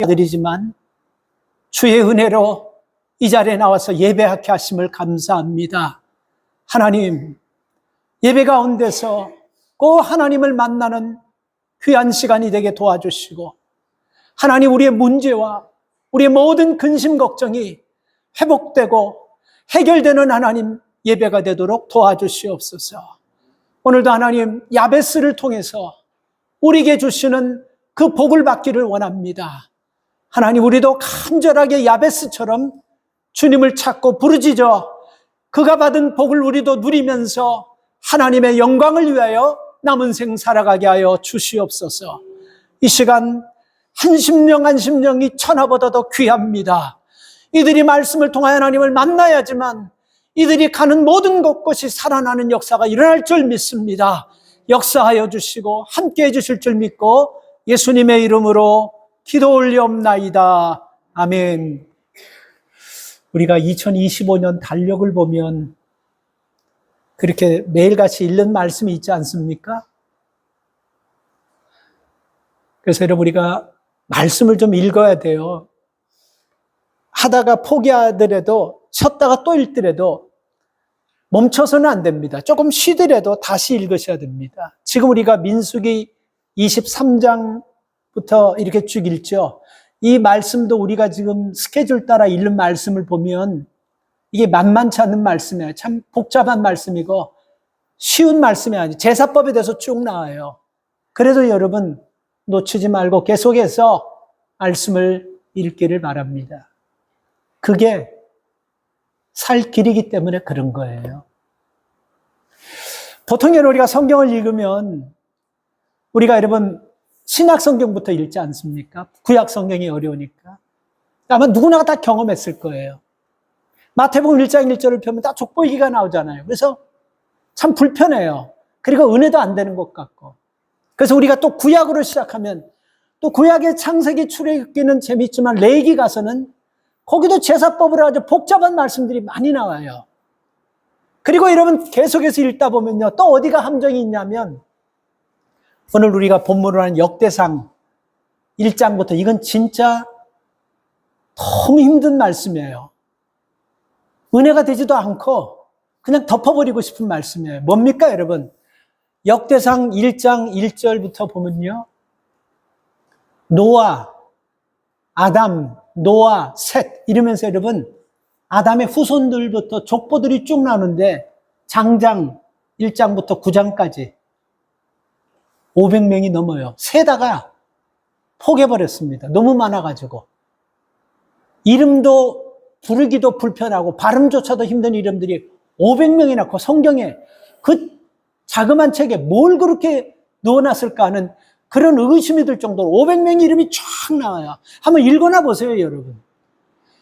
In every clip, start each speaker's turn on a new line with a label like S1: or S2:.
S1: 드리지만 주의 은혜로 이 자리에 나와서 예배하게 하심을 감사합니다. 하나님, 예배 가운데서 꼭 하나님을 만나는 귀한 시간이 되게 도와주시고, 하나님, 우리의 문제와 우리의 모든 근심 걱정이 회복되고 해결되는 하나님 예배가 되도록 도와주시옵소서. 오늘도 하나님, 야베스를 통해서 우리에게 주시는 그 복을 받기를 원합니다. 하나님, 우리도 간절하게 야베스처럼 주님을 찾고 부르짖어 그가 받은 복을 우리도 누리면서 하나님의 영광을 위하여 남은 생 살아가게 하여 주시옵소서. 이 시간 한 심령 한 심령이 천하보다도 귀합니다. 이들이 말씀을 통하여 하나님을 만나야지만 이들이 가는 모든 곳곳이 살아나는 역사가 일어날 줄 믿습니다. 역사하여 주시고 함께 해주실 줄 믿고 예수님의 이름으로 기도 올리옵나이다. 아멘. 우리가 2025년 달력을 보면 그렇게 매일같이 읽는 말씀이 있지 않습니까? 그래서 여러분, 우리가 말씀을 좀 읽어야 돼요. 하다가 포기하더라도, 쉬었다가 또 읽더라도 멈춰서는 안 됩니다. 조금 쉬더라도 다시 읽으셔야 됩니다. 지금 우리가 민수기 23장부터 이렇게 쭉 읽죠. 이 말씀도 우리가 지금 스케줄 따라 읽는 말씀을 보면 이게 만만치 않은 말씀이에요. 참 복잡한 말씀이고 쉬운 말씀이 아니에요. 제사법에 대해서 쭉 나와요. 그래도 여러분 놓치지 말고 계속해서 말씀을 읽기를 바랍니다. 그게 살 길이기 때문에 그런 거예요. 보통 우리가 성경을 읽으면 우리가 여러분 신약 성경부터 읽지 않습니까? 구약 성경이 어려우니까. 아마 누구나 다 경험했을 거예요. 마태복음 1장 1절을 펴면 다 족보기가 나오잖아요. 그래서 참 불편해요. 그리고 은혜도 안 되는 것 같고. 그래서 우리가 또 구약으로 시작하면 또 구약의 창세기 출애굽기는 재미있지만 레위기 가서는 거기도 제사법으로 아주 복잡한 말씀들이 많이 나와요. 그리고 여러분 계속해서 읽다 보면요, 또 어디가 함정이 있냐면 오늘 우리가 본문으로 하는 역대상 1장부터 이건 진짜 너무 힘든 말씀이에요. 은혜가 되지도 않고 그냥 덮어버리고 싶은 말씀이에요. 뭡니까 여러분? 역대상 1장 1절부터 보면요, 노아, 아담, 노아, 셋 이러면서 여러분 아담의 후손들부터 족보들이 쭉 나오는데 장장 1장부터 9장까지 500명이 넘어요. 세다가 포개버렸습니다. 너무 많아가지고. 이름도 부르기도 불편하고 발음조차도 힘든 이름들이 500명이 낳고 성경에 그 자그만 책에 뭘 그렇게 넣어놨을까 하는 그런 의심이 들 정도로 500명의 이름이 쫙 나와요. 한번 읽어나 보세요, 여러분.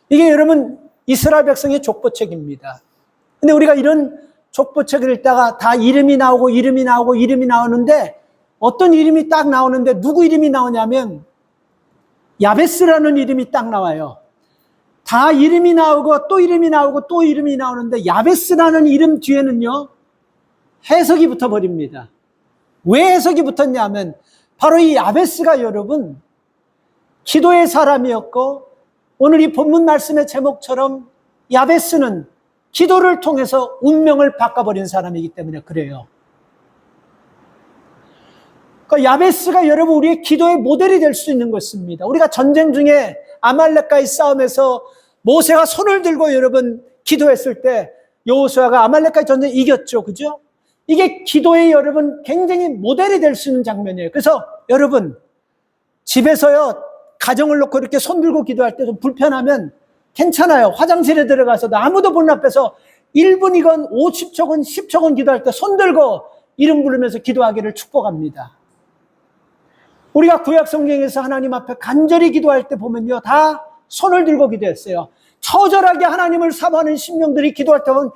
S1: 이게 여러분 이스라엘 백성의 족보책입니다. 근데 우리가 이런 족보책을 읽다가 다 이름이 나오고 이름이 나오고 이름이 나오는데 어떤 이름이 딱 나오는데 누구 이름이 나오냐면 야베스라는 이름이 딱 나와요. 다 이름이 나오고 또 이름이 나오고 또 이름이 나오는데 야베스라는 이름 뒤에는요, 해석이 붙어버립니다. 왜 해석이 붙었냐면 바로 이 야베스가 여러분 기도의 사람이었고, 오늘 이 본문 말씀의 제목처럼 야베스는 기도를 통해서 운명을 바꿔버린 사람이기 때문에 그래요. 그러니까 야베스가 여러분 우리의 기도의 모델이 될 수 있는 것입니다. 우리가 전쟁 중에 아말렉과의 싸움에서 모세가 손을 들고 여러분 기도했을 때 여호수아가 아말렉과의 전쟁 이겼죠. 그죠? 이게 기도의 여러분 굉장히 모델이 될 수 있는 장면이에요. 그래서 여러분 집에서요 가정을 놓고 이렇게 손 들고 기도할 때 좀 불편하면 괜찮아요. 화장실에 들어가서도 아무도 본 앞에서 1분이건 50초건 10초건 기도할 때 손 들고 이름 부르면서 기도하기를 축복합니다. 우리가 구약 성경에서 하나님 앞에 간절히 기도할 때 보면요, 다 손을 들고 기도했어요. 처절하게 하나님을 사모하는 심령들이 기도할 때 보면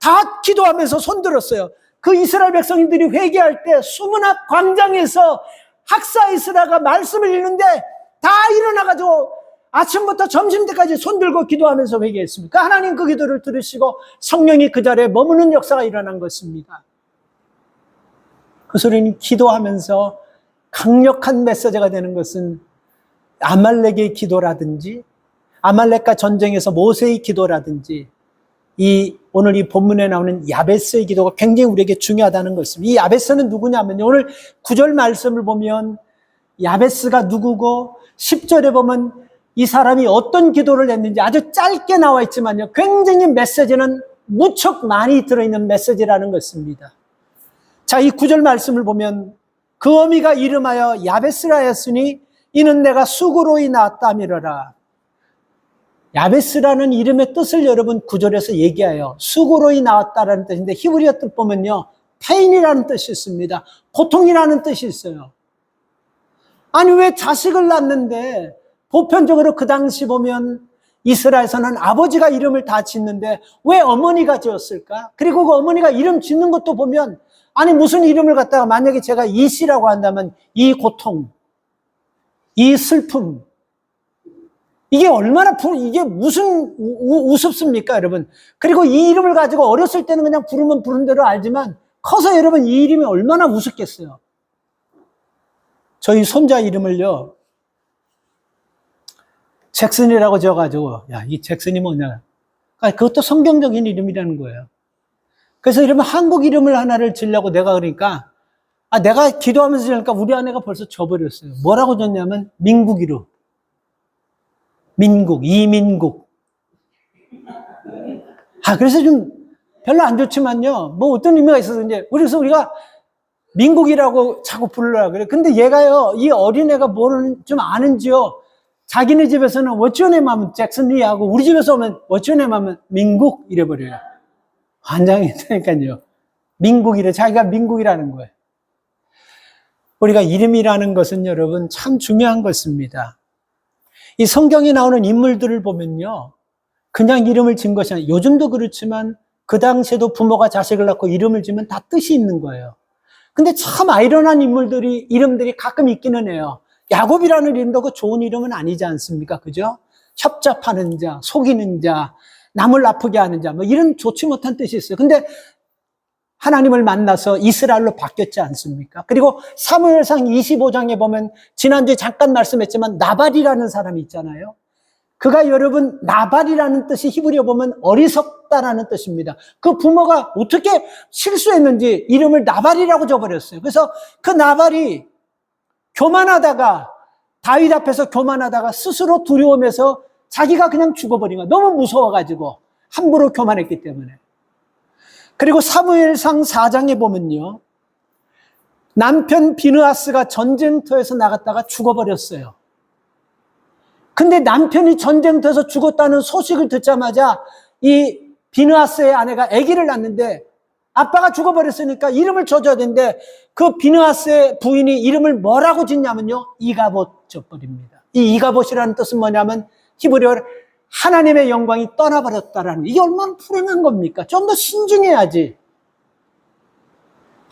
S1: 다 기도하면서 손 들었어요. 그 이스라엘 백성들이 회개할 때 수문 앞 광장에서 학사 이스라가 말씀을 읽는데 다 일어나가지고 아침부터 점심 때까지 손 들고 기도하면서 회개했습니다. 하나님 그 기도를 들으시고 성령이 그 자리에 머무는 역사가 일어난 것입니다. 그 소리는 기도하면서 강력한 메시지가 되는 것은 아말렉의 기도라든지 아말렉과 전쟁에서 모세의 기도라든지 오늘 이 본문에 나오는 야베스의 기도가 굉장히 우리에게 중요하다는 것입니다. 이 야베스는 누구냐면요. 오늘 9절 말씀을 보면 야베스가 누구고 10절에 보면 이 사람이 어떤 기도를 했는지 아주 짧게 나와 있지만요. 굉장히 메시지는 무척 많이 들어있는 메시지라는 것입니다. 자, 이 9절 말씀을 보면 그 어미가 이름하여 야베스라 했으니 이는 내가 수고로이 낳았다 하미러라. 야베스라는 이름의 뜻을 여러분 9절에서 얘기해요. 수고로이 나왔다라는 뜻인데 히브리어 뜻 보면요. 페인이라는 뜻이 있습니다. 고통이라는 뜻이 있어요. 아니 왜 자식을 낳는데 보편적으로 그 당시 보면 이스라엘에서는 아버지가 이름을 다 짓는데 왜 어머니가 지었을까? 그리고 그 어머니가 이름 짓는 것도 보면 아니 무슨 이름을 갖다가 만약에 제가 이씨라고 한다면 이 고통, 이 슬픔 이게 얼마나 이게 무슨 우습습니까 여러분? 그리고 이 이름을 가지고 어렸을 때는 그냥 부르면 부른 대로 알지만 커서 여러분 이 이름이 얼마나 우습겠어요. 저희 손자 이름을요 잭슨이라고 지어가지고 야, 이 잭슨이 뭐냐? 그것도 성경적인 이름이라는 거예요. 그래서 이러면 한국 이름을 하나를 지으려고 내가 그러니까 내가 기도하면서 지으니까 우리 아내가 벌써 져버렸어요. 뭐라고 졌냐면 민국이로. 민국, 이민국. 그래서 좀 별로 안 좋지만요. 뭐 어떤 의미가 있어서 이제 그래서 우리가 민국이라고 자꾸 부르려고 그래. 근데 얘가요, 이 어린애가 뭐를 좀 아는지요. 자기네 집에서는 What's your name 하면 잭슨리 하고 우리 집에서 오면 What's your name 하면 민국 이래버려요. 환장이 되니까요. 민국이래. 자기가 민국이라는 거예요. 우리가 이름이라는 것은 여러분 참 중요한 것입니다. 이 성경에 나오는 인물들을 보면요. 그냥 이름을 지은 것이 아니라 요즘도 그렇지만 그 당시에도 부모가 자식을 낳고 이름을 지으면 다 뜻이 있는 거예요. 근데 참 아이러니한 이름들이 가끔 있기는 해요. 야곱이라는 이름도 그 좋은 이름은 아니지 않습니까? 그죠? 협잡하는 자, 속이는 자, 남을 아프게 하는 자, 뭐 이런 좋지 못한 뜻이 있어요. 근데 하나님을 만나서 이스라엘로 바뀌었지 않습니까? 그리고 사무엘상 25장에 보면 지난주에 잠깐 말씀했지만 나발이라는 사람이 있잖아요. 그가 여러분 나발이라는 뜻이 히브리어 보면 어리석다라는 뜻입니다. 그 부모가 어떻게 실수했는지 이름을 나발이라고 줘버렸어요. 그래서 그 나발이 교만하다가 다윗 앞에서 교만하다가 스스로 두려움에서 자기가 그냥 죽어버린 거야. 너무 무서워가지고 함부로 교만했기 때문에. 그리고 사무엘상 4장에 보면요. 남편 비느하스가 전쟁터에서 나갔다가 죽어버렸어요. 근데 남편이 전쟁터에서 죽었다는 소식을 듣자마자 이 비느하스의 아내가 아기를 낳는데 아빠가 죽어버렸으니까 이름을 줘줘야 되는데 그 비느하스의 부인이 이름을 뭐라고 짓냐면요. 이가봇 져버립니다. 이 이가봇이라는 뜻은 뭐냐면 히브리어로 하나님의 영광이 떠나버렸다라는 이게 얼마나 불행한 겁니까? 좀 더 신중해야지.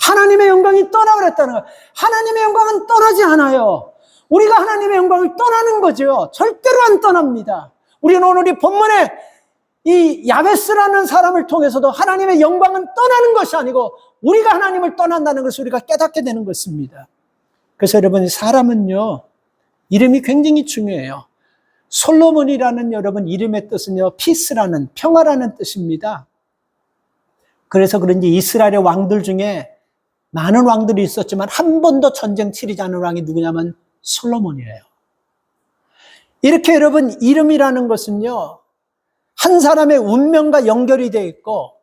S1: 하나님의 영광이 떠나버렸다는 거예요. 하나님의 영광은 떠나지 않아요. 우리가 하나님의 영광을 떠나는 거죠. 절대로 안 떠납니다. 우리는 오늘 이 본문에 이 야베스라는 사람을 통해서도 하나님의 영광은 떠나는 것이 아니고 우리가 하나님을 떠난다는 것을 우리가 깨닫게 되는 것입니다. 그래서 여러분 사람은요. 이름이 굉장히 중요해요. 솔로몬이라는 여러분 이름의 뜻은요. 피스라는 평화라는 뜻입니다. 그래서 그런지 이스라엘의 왕들 중에 많은 왕들이 있었지만 한 번도 전쟁 치르지 않은 왕이 누구냐면 솔로몬이에요. 이렇게 여러분 이름이라는 것은요. 한 사람의 운명과 연결이 되어 있고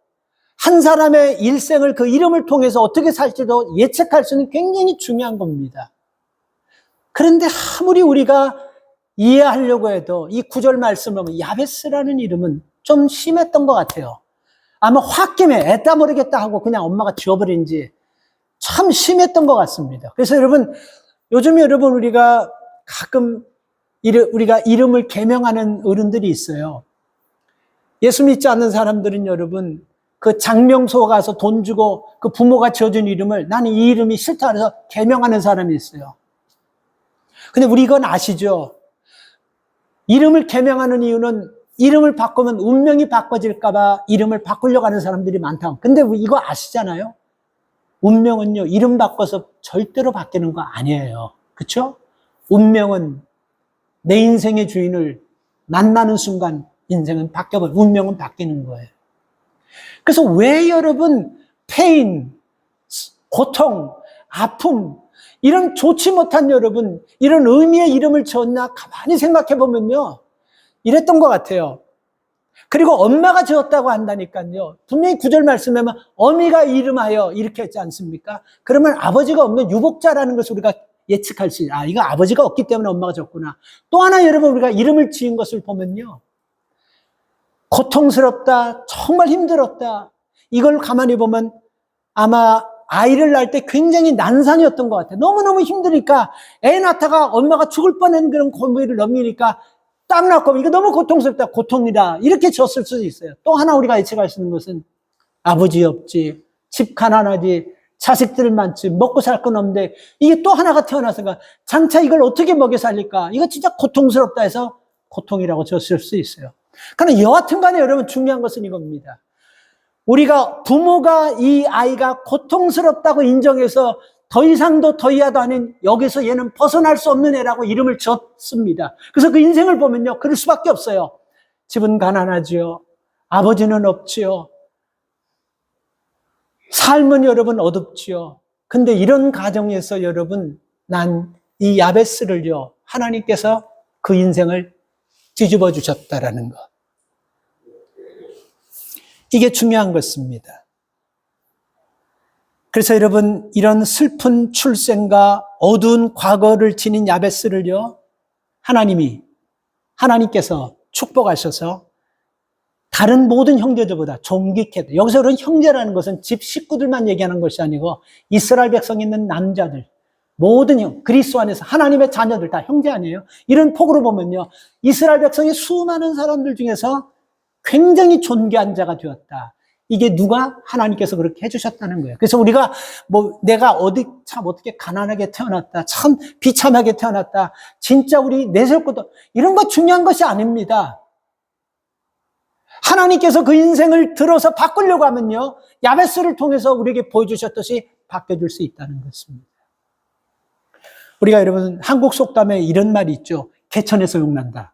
S1: 한 사람의 일생을 그 이름을 통해서 어떻게 살지도 예측할 수 있는 굉장히 중요한 겁니다. 그런데 아무리 우리가 이해하려고 해도 이 9절 말씀을 보면 야베스라는 이름은 좀 심했던 것 같아요. 아마 홧김에 애따 모르겠다 하고 그냥 엄마가 지어버린지 참 심했던 것 같습니다. 그래서 여러분 요즘 여러분 우리가 가끔 우리가 이름을 개명하는 어른들이 있어요. 예수 믿지 않는 사람들은 여러분 그 장명소 가서 돈 주고 그 부모가 지어준 이름을 나는 이 이름이 싫다 그래서 개명하는 사람이 있어요. 근데 우리 이건 아시죠? 이름을 개명하는 이유는 이름을 바꾸면 운명이 바꿔질까 봐 이름을 바꾸려고 하는 사람들이 많다. 근데 이거 아시잖아요? 운명은요. 이름 바꿔서 절대로 바뀌는 거 아니에요. 그렇죠? 운명은 내 인생의 주인을 만나는 순간 인생은 바뀌어버려. 운명은 바뀌는 거예요. 그래서 왜 여러분 페인, 고통, 아픔 이런 좋지 못한 여러분 이런 의미의 이름을 지었나 가만히 생각해 보면요. 이랬던 것 같아요. 그리고 엄마가 지었다고 한다니까요. 분명히 구절 말씀에 보면 어미가 이름하여 이렇게 했지 않습니까? 그러면 아버지가 없는 유복자라는 것을 우리가 예측할 수 있어요. 아, 이거 아버지가 없기 때문에 엄마가 지었구나. 또 하나 여러분 우리가 이름을 지은 것을 보면요. 고통스럽다, 정말 힘들었다. 이걸 가만히 보면 아마 아이를 낳을 때 굉장히 난산이었던 것 같아요. 너무너무 힘드니까 애 낳다가 엄마가 죽을 뻔한 그런 고비를 넘기니까 땀 났고 이거 너무 고통스럽다. 고통이다. 이렇게 졌을 수도 있어요. 또 하나 우리가 예측할 수 있는 것은 아버지 없지, 집 가난하지, 자식들 많지, 먹고 살 건 없는데 이게 또 하나가 태어나서가 장차 이걸 어떻게 먹여 살릴까? 이거 진짜 고통스럽다 해서 고통이라고 졌을 수 있어요. 그러나 여하튼 간에 여러분 중요한 것은 이겁니다. 우리가 부모가 이 아이가 고통스럽다고 인정해서 더 이상도 더 이하도 아닌 여기서 얘는 벗어날 수 없는 애라고 이름을 줬습니다. 그래서 그 인생을 보면요. 그럴 수밖에 없어요. 집은 가난하지요. 아버지는 없지요. 삶은 여러분 어둡지요. 근데 이런 가정에서 여러분 난 이 야베스를요. 하나님께서 그 인생을 뒤집어 주셨다라는 것. 이게 중요한 것입니다. 그래서 여러분 이런 슬픈 출생과 어두운 과거를 지닌 야베스를요. 하나님께서 축복하셔서 다른 모든 형제들보다 존귀케 돼. 여기서 그런 형제라는 것은 집 식구들만 얘기하는 것이 아니고 이스라엘 백성에 있는 남자들 모든 그리스도 안에서 하나님의 자녀들 다 형제 아니에요? 이런 폭으로 보면요. 이스라엘 백성의 수많은 사람들 중에서 굉장히 존귀한 자가 되었다. 이게 누가 하나님께서 그렇게 해주셨다는 거예요. 그래서 우리가 내가 참 어떻게 가난하게 태어났다. 참 비참하게 태어났다. 진짜 우리 내세웠거든. 이런 거 중요한 것이 아닙니다. 하나님께서 그 인생을 들어서 바꾸려고 하면요. 야베스를 통해서 우리에게 보여주셨듯이 바뀌어줄 수 있다는 것입니다. 우리가 여러분 한국 속담에 이런 말이 있죠. 개천에서 욕난다.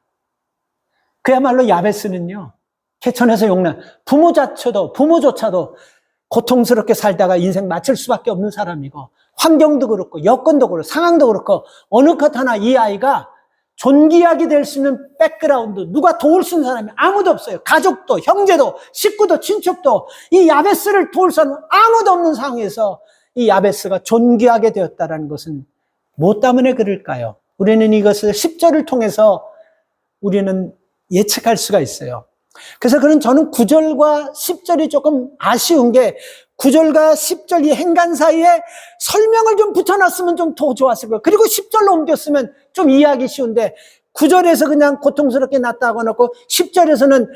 S1: 그야말로 야베스는요. 개천에서 욕난 부모조차도 고통스럽게 살다가 인생 마칠 수밖에 없는 사람이고 환경도 그렇고 여건도 그렇고 상황도 그렇고 어느 것 하나 이 아이가 존귀하게 될 수 있는 백그라운드 누가 도울 수 있는 사람이 아무도 없어요. 가족도 형제도 식구도 친척도 이 야베스를 도울 사람은 아무도 없는 상황에서 이 야베스가 존귀하게 되었다는 것은 뭐 때문에 그럴까요? 우리는 이것을 10절을 통해서 우리는 예측할 수가 있어요. 그래서 저는 9절과 10절이 조금 아쉬운 게 9절과 10절 이 행간 사이에 설명을 좀 붙여놨으면 좀 더 좋았을 거예요. 그리고 10절로 옮겼으면 좀 이해하기 쉬운데 9절에서 그냥 고통스럽게 났다고 하고 10절에서는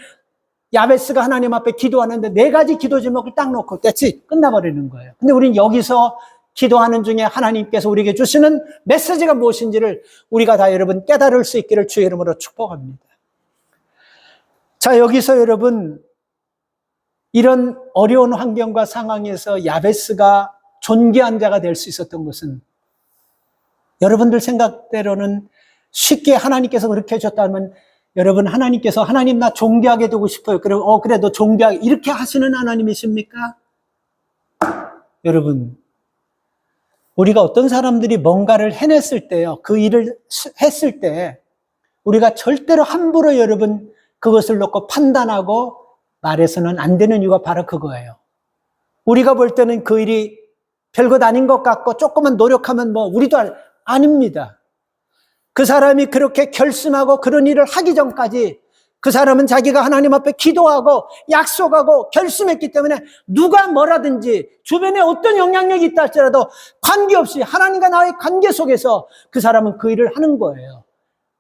S1: 야베스가 하나님 앞에 기도하는데 4가지 기도 제목을 딱 놓고 됐지 끝나버리는 거예요. 근데 우리는 여기서 기도하는 중에 하나님께서 우리에게 주시는 메시지가 무엇인지를 우리가 다 여러분 깨달을 수 있기를 주의 이름으로 축복합니다. 자, 여기서 여러분 이런 어려운 환경과 상황에서 야베스가 존귀한 자가 될 수 있었던 것은 여러분들 생각대로는 쉽게 하나님께서 그렇게 해줬다면 여러분 하나님께서 하나님 나 존귀하게 되고 싶어요. 그래 너 존귀하게 이렇게 하시는 하나님이십니까? 여러분 우리가 어떤 사람들이 뭔가를 해냈을 때요. 그 일을 했을 때 우리가 절대로 함부로 여러분 그것을 놓고 판단하고 말해서는 안 되는 이유가 바로 그거예요. 우리가 볼 때는 그 일이 별것 아닌 것 같고 조금만 노력하면 우리도 아닙니다. 그 사람이 그렇게 결심하고 그런 일을 하기 전까지 그 사람은 자기가 하나님 앞에 기도하고 약속하고 결심했기 때문에 누가 뭐라든지 주변에 어떤 영향력이 있다 할지라도 관계없이 하나님과 나의 관계 속에서 그 사람은 그 일을 하는 거예요.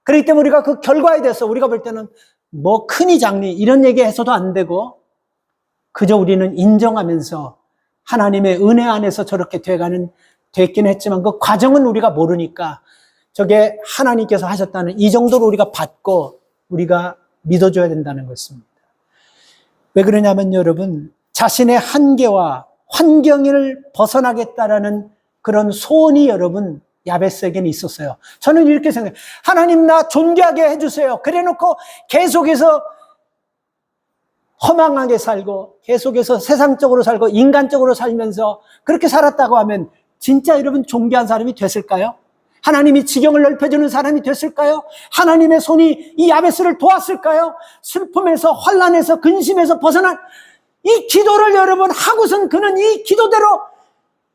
S1: 그렇기 때문에 우리가 그 결과에 대해서 우리가 볼 때는 크니 작니 이런 얘기해서도 안 되고 그저 우리는 인정하면서 하나님의 은혜 안에서 저렇게 됐긴 했지만 그 과정은 우리가 모르니까 저게 하나님께서 하셨다는 이 정도로 우리가 받고 우리가 믿어줘야 된다는 것입니다. 왜 그러냐면 여러분 자신의 한계와 환경을 벗어나겠다라는 그런 소원이 여러분 야베스에게는 있었어요. 저는 이렇게 생각해요. 하나님 나 존귀하게 해주세요. 그래놓고 계속해서 허망하게 살고 계속해서 세상적으로 살고 인간적으로 살면서 그렇게 살았다고 하면 진짜 여러분 존귀한 사람이 됐을까요? 하나님이 지경을 넓혀주는 사람이 됐을까요? 하나님의 손이 이 야베스를 도왔을까요? 슬픔에서 환난에서 근심에서 벗어난 이 기도를 여러분 하고선 그는 이 기도대로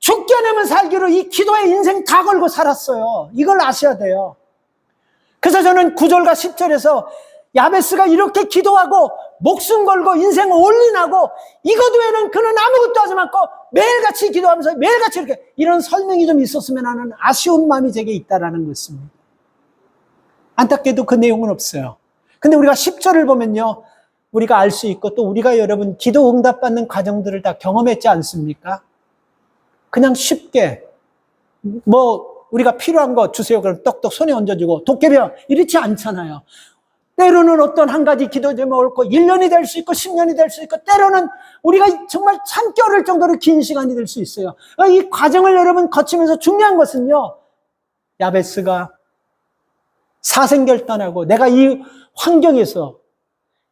S1: 죽게 되면 살기로 이 기도에 인생 다 걸고 살았어요. 이걸 아셔야 돼요. 그래서 저는 9절과 10절에서 야베스가 이렇게 기도하고 목숨 걸고 인생 올인하고 이것 외에는 그는 아무것도 하지 않고 매일같이 기도하면서 매일같이 이렇게 이런 설명이 좀 있었으면 하는 아쉬운 마음이 제게 있다라는 것입니다. 안타깝게도 그 내용은 없어요. 근데 우리가 10절을 보면요, 우리가 알 수 있고 또 우리가 여러분 기도 응답받는 과정들을 다 경험했지 않습니까? 그냥 쉽게 우리가 필요한 거 주세요 그럼 떡떡 손에 얹어주고 도깨비야 이렇지 않잖아요. 때로는 어떤 한 가지 기도 제목을 옳고 1년이 될 수 있고 10년이 될 수 있고 때로는 우리가 정말 참기 어려울 정도로 긴 시간이 될 수 있어요. 이 과정을 여러분 거치면서 중요한 것은요, 야베스가 사생결단하고 내가 이 환경에서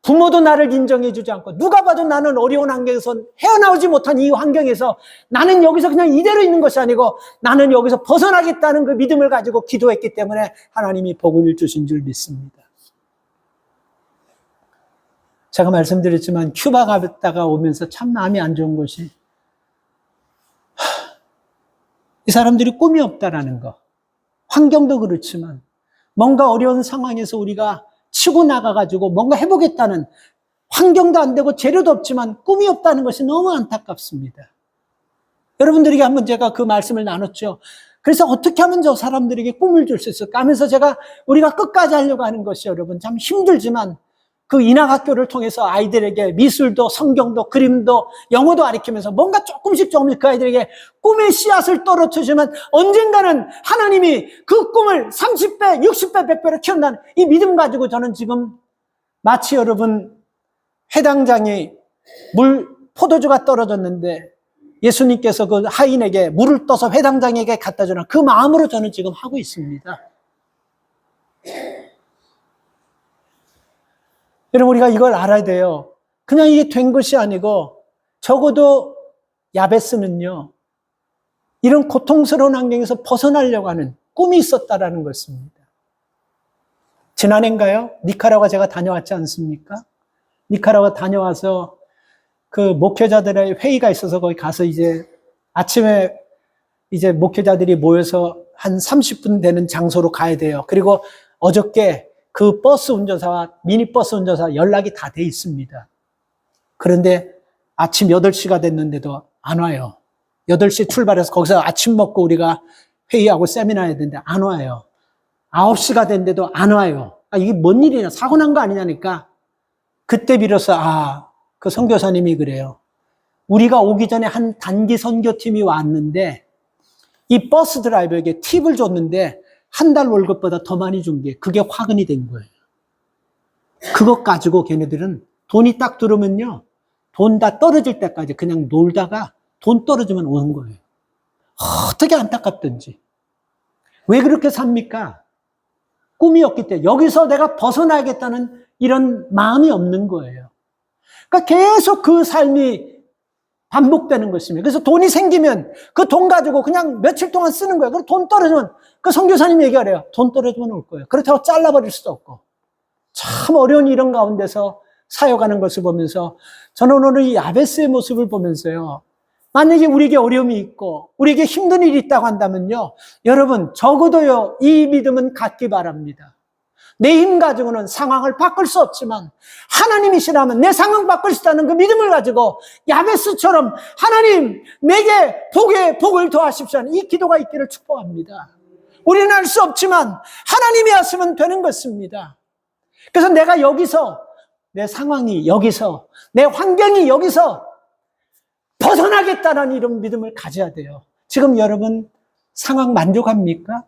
S1: 부모도 나를 인정해 주지 않고 누가 봐도 나는 어려운 환경에서 헤어나오지 못한 이 환경에서 나는 여기서 그냥 이대로 있는 것이 아니고 나는 여기서 벗어나겠다는 그 믿음을 가지고 기도했기 때문에 하나님이 복을 주신 줄 믿습니다. 제가 말씀드렸지만 큐바 갔다가 오면서 참 마음이 안 좋은 것이 이 사람들이 꿈이 없다라는 거. 환경도 그렇지만 뭔가 어려운 상황에서 우리가 치고 나가가지고 뭔가 해보겠다는 환경도 안 되고 재료도 없지만 꿈이 없다는 것이 너무 안타깝습니다. 여러분들에게 한번 제가 그 말씀을 나눴죠. 그래서 어떻게 하면 저 사람들에게 꿈을 줄 수 있을까 하면서 우리가 끝까지 하려고 하는 것이 여러분 참 힘들지만 그 인학학교를 통해서 아이들에게 미술도 성경도 그림도 영어도 가르치면서 뭔가 조금씩 그 아이들에게 꿈의 씨앗을 떨어뜨리면 언젠가는 하나님이 그 꿈을 30배, 60배, 100배로 키운다는 이 믿음 가지고 저는 지금 마치 여러분 회당장이 포도주가 떨어졌는데 예수님께서 그 하인에게 물을 떠서 회당장에게 갖다 주는 그 마음으로 저는 지금 하고 있습니다. 여러분 우리가 이걸 알아야 돼요. 그냥 이게 된 것이 아니고 적어도 야베스는요, 이런 고통스러운 환경에서 벗어나려고 하는 꿈이 있었다라는 것입니다. 지난해인가요? 니카라과 제가 다녀왔지 않습니까? 니카라과 다녀와서 그 목회자들의 회의가 있어서 거기 가서 이제 아침에 이제 목회자들이 모여서 한 30분 되는 장소로 가야 돼요. 그리고 어저께 그 버스 운전사와 미니버스 운전사 연락이 다 돼 있습니다. 그런데 아침 8시가 됐는데도 안 와요. 8시 출발해서 거기서 아침 먹고 우리가 회의하고 세미나 해야 되는데 안 와요. 9시가 됐는데도 안 와요. 이게 뭔 일이냐, 사고 난 거 아니냐니까. 그때 비로소 그 선교사님이 그래요. 우리가 오기 전에 한 단기 선교팀이 왔는데 이 버스 드라이버에게 팁을 줬는데 한 달 월급보다 더 많이 준 게 그게 화근이 된 거예요. 그것 가지고 걔네들은 돈이 딱 들어오면요, 돈 다 떨어질 때까지 그냥 놀다가 돈 떨어지면 오는 거예요. 어떻게 안타깝던지. 왜 그렇게 삽니까? 꿈이 없기 때문에 여기서 내가 벗어나야겠다는 이런 마음이 없는 거예요. 그러니까 계속 그 삶이 반복되는 것입니다. 그래서 돈이 생기면 그 돈 가지고 그냥 며칠 동안 쓰는 거예요. 그리고 돈 떨어지면 그 선교사님이 얘기하래요. 돈 떨어지면 올 거예요. 그렇다고 잘라버릴 수도 없고. 참 어려운 이런 가운데서 사역하는 것을 보면서 저는 오늘 이 야베스의 모습을 보면서요, 만약에 우리에게 어려움이 있고 우리에게 힘든 일이 있다고 한다면요, 여러분 적어도요 이 믿음은 갖기 바랍니다. 내 힘 가지고는 상황을 바꿀 수 없지만 하나님이시라면 내 상황 바꿀 수 있다는 그 믿음을 가지고 야베스처럼 하나님 내게 복을 더하십시오 하는 이 기도가 있기를 축복합니다. 우리는 할 수 없지만 하나님이 하시면 되는 것입니다. 그래서 내가 여기서 내 상황이 여기서 내 환경이 여기서 벗어나겠다는 이런 믿음을 가져야 돼요. 지금 여러분 상황 만족합니까?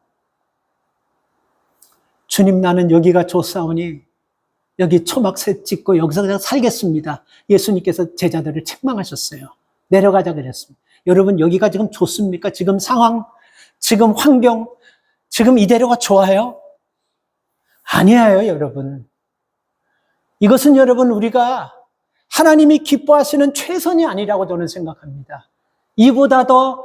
S1: 주님 나는 여기가 좋사오니 여기 초막새 찍고 여기서 그냥 살겠습니다. 예수님께서 제자들을 책망하셨어요. 내려가자 그랬습니다. 여러분 여기가 지금 좋습니까? 지금 상황, 지금 환경, 지금 이대로가 좋아요? 아니에요, 여러분. 이것은 여러분 우리가 하나님이 기뻐하시는 최선이 아니라고 저는 생각합니다. 이보다 더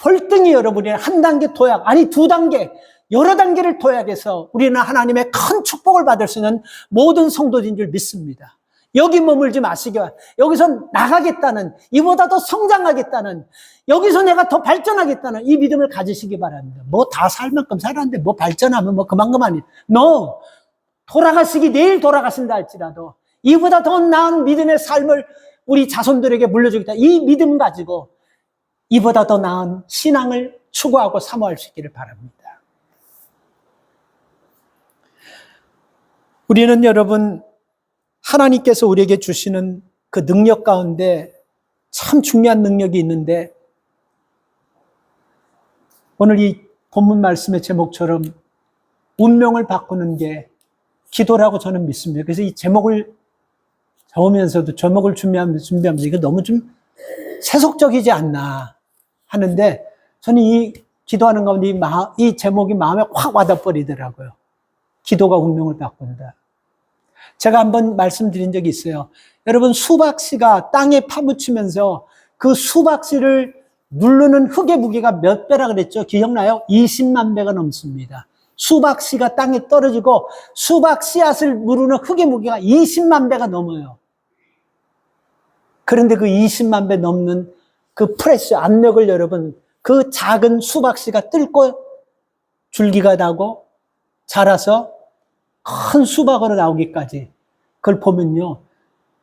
S1: 월등히 여러분이 한 단계 도약, 아니 두 단계, 여러 단계를 도약해서 우리는 하나님의 큰 축복을 받을 수 있는 모든 성도들인 줄 믿습니다. 여기 머물지 마시기 바랍니다. 여기서 나가겠다는, 이보다 더 성장하겠다는, 여기서 내가 더 발전하겠다는 이 믿음을 가지시기 바랍니다. 뭐 다 살 만큼 살았는데 뭐 발전하면 뭐 그만이. No. 돌아가시기, 내일 돌아가신다 할지라도 이보다 더 나은 믿음의 삶을 우리 자손들에게 물려주겠다. 이 믿음 가지고 이보다 더 나은 신앙을 추구하고 사모할 수 있기를 바랍니다. 우리는 여러분, 하나님께서 우리에게 주시는 그 능력 가운데 참 중요한 능력이 있는데, 오늘 이 본문 말씀의 제목처럼 운명을 바꾸는 게 기도라고 저는 믿습니다. 그래서 이 제목을 적으면서도 제목을 준비하면서 이거 너무 좀 세속적이지 않나 하는데, 저는 이 기도하는 가운데 이 제목이 마음에 확 와닿아버리더라고요. 기도가 운명을 바꾼다. 제가 한번 말씀드린 적이 있어요. 여러분, 수박씨가 땅에 파묻히면서 그 수박씨를 누르는 흙의 무게가 몇 배라 그랬죠? 기억나요? 20만 배가 넘습니다. 수박씨가 땅에 떨어지고 수박 씨앗을 누르는 흙의 무게가 20만 배가 넘어요. 그런데 그 20만 배 넘는 그 프레스, 압력을 여러분, 그 작은 수박씨가 뚫고 줄기가 나고 자라서 큰 수박으로 나오기까지, 그걸 보면요,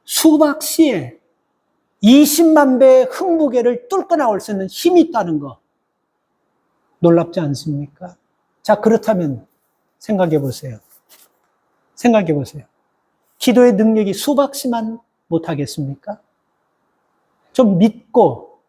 S1: 수박씨에 20만 배의 흙무게를 뚫고 나올 수 있는 힘이 있다는 거 놀랍지 않습니까? 자, 그렇다면 생각해 보세요. 생각해 보세요. 기도의 능력이 수박씨만 못하겠습니까? 좀 믿고,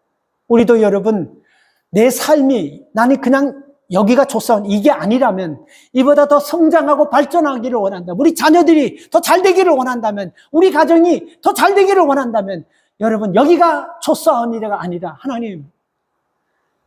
S1: 우리도 여러분, 내 삶이 나는 그냥 여기가 좋사온 이게 아니라면, 이보다 더 성장하고 발전하기를 원한다, 우리 자녀들이 더 잘 되기를 원한다면, 우리 가정이 더 잘 되기를 원한다면, 여러분, 여기가 좋사온 일가 아니라 하나님,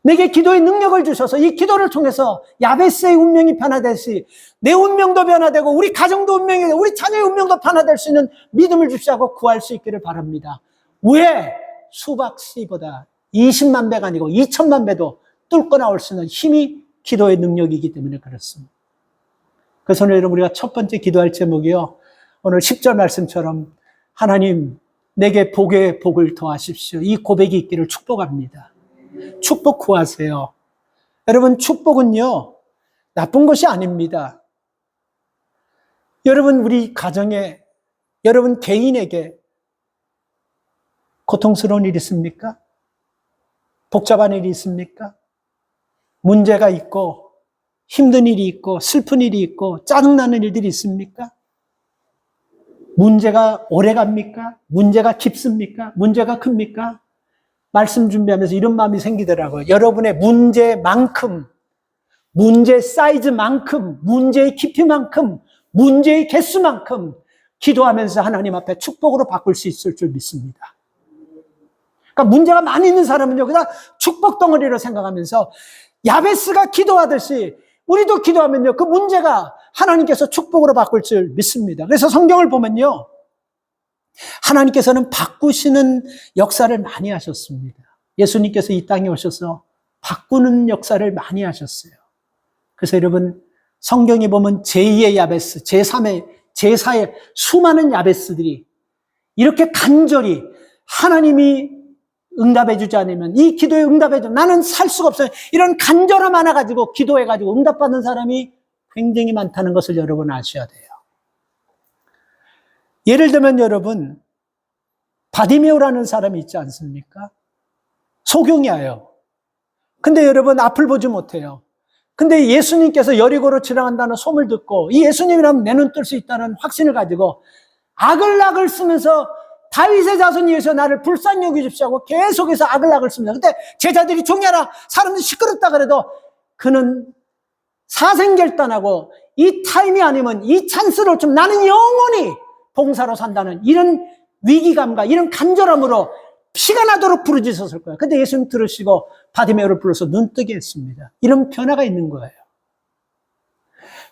S1: 내게 기도의 능력을 주셔서 이 기도를 통해서 야베스의 운명이 변화되시, 내 운명도 변화되고 우리 가정도 운명이 되고 우리 자녀의 운명도 변화될 수 있는 믿음을 주시고 구할 수 있기를 바랍니다. 왜? 수박씨보다 20만 배가 아니고 2천만 배도 뚫고 나올 수 있는 힘이 기도의 능력이기 때문에 그렇습니다. 그래서 오늘 여러분, 우리가 첫 번째 기도할 제목이요, 오늘 10절 말씀처럼 하나님 내게 복의 복을 더하십시오, 이 고백이 있기를 축복합니다. 축복 구하세요. 여러분, 축복은요 나쁜 것이 아닙니다. 여러분, 우리 가정에, 여러분 개인에게 고통스러운 일이 있습니까? 복잡한 일이 있습니까? 문제가 있고 힘든 일이 있고 슬픈 일이 있고 짜증나는 일들이 있습니까? 문제가 오래 갑니까? 문제가 깊습니까? 문제가 큽니까? 말씀 준비하면서 이런 마음이 생기더라고요. 여러분의 문제만큼, 문제 사이즈만큼, 문제의 깊이만큼, 문제의 개수만큼 기도하면서 하나님 앞에 축복으로 바꿀 수 있을 줄 믿습니다. 그러니까 문제가 많이 있는 사람은요, 그냥 축복 덩어리로 생각하면서 야베스가 기도하듯이 우리도 기도하면요, 그 문제가 하나님께서 축복으로 바꿀 줄 믿습니다. 그래서 성경을 보면요, 하나님께서는 바꾸시는 역사를 많이 하셨습니다. 예수님께서 이 땅에 오셔서 바꾸는 역사를 많이 하셨어요. 그래서 여러분, 성경에 보면 제2의 야베스, 제3의, 제4의 수많은 야베스들이 이렇게 간절히 하나님이 응답해 주지 않으면, 이 기도에 응답해 주면 나는 살 수가 없어요, 이런 간절함 하나 가지고 기도해가지고 응답받는 사람이 굉장히 많다는 것을 여러분 아셔야 돼요. 예를 들면 여러분, 바디메오라는 사람이 있지 않습니까? 소경이에요. 근데 여러분, 앞을 보지 못해요. 근데 예수님께서 여리고로 지나간다는 소문을 듣고, 이 예수님이라면 내 눈 뜰 수 있다는 확신을 가지고 악을 쓰면서 다윗의 자손이 위해서 나를 불쌍히 여기십시오 하고 계속해서 악을 씁니다. 근데 제자들이 종이 하나, 사람들이 시끄럽다 그래도 그는 사생결단하고 이 타임이 아니면 이 찬스를 좀 나는 영원히 봉사로 산다는 이런 위기감과 이런 간절함으로 피가 나도록 부르짖었을 거예요. 근데 예수님 들으시고 바디메오를 불러서 눈뜨게 했습니다. 이런 변화가 있는 거예요.